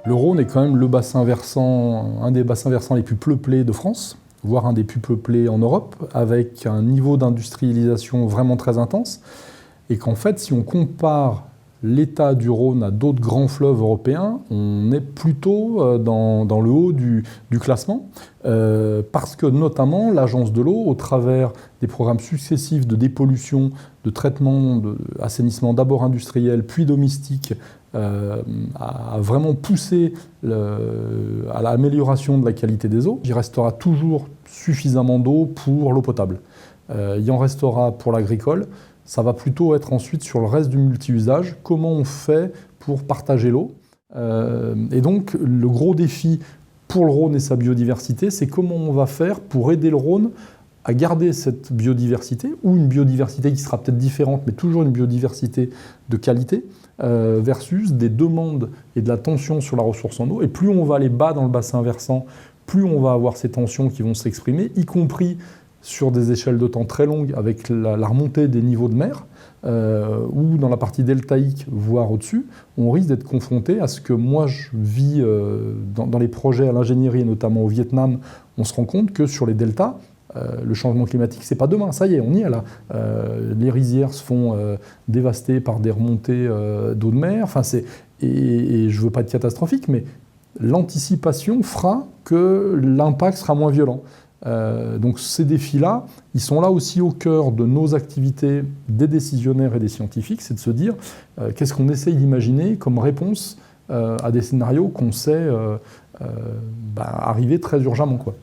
Le Rhône est quand même le bassin versant, un des bassins versants les plus peuplés de France, voire un des plus peuplés en Europe, avec un niveau d'industrialisation vraiment très intense. Et qu'en fait, si on compare l'état du Rhône à d'autres grands fleuves européens, on est plutôt dans le haut du classement, parce que notamment l'Agence de l'eau, au travers des programmes successifs de dépollution, de traitement, d'assainissement d'abord industriel, puis domestique, a vraiment poussé à l'amélioration de la qualité des eaux. Il restera toujours suffisamment d'eau pour l'eau potable. Il en restera pour l'agricole. Ça va plutôt être ensuite sur le reste du multi-usage. Comment on fait pour partager l'eau ? Et donc, le gros défi pour le Rhône et sa biodiversité, c'est comment on va faire pour aider le Rhône à garder cette biodiversité, ou une biodiversité qui sera peut-être différente, mais toujours une biodiversité de qualité, versus des demandes et de la tension sur la ressource en eau. Et plus on va aller bas dans le bassin versant, plus on va avoir ces tensions qui vont s'exprimer, y compris sur des échelles de temps très longues avec la remontée des niveaux de mer, ou dans la partie deltaïque, voire au-dessus, on risque d'être confronté à ce que moi je vis dans les projets à l'ingénierie, et notamment au Vietnam. On se rend compte que sur les deltas, le changement climatique, c'est pas demain, ça y est, on y est là. Les rizières se font dévaster par des remontées d'eau de mer, et je veux pas être catastrophique, mais l'anticipation fera que l'impact sera moins violent. Donc ces défis-là, ils sont là aussi au cœur de nos activités des décisionnaires et des scientifiques, c'est de se dire qu'est-ce qu'on essaye d'imaginer comme réponse à des scénarios qu'on sait arriver très urgemment, quoi.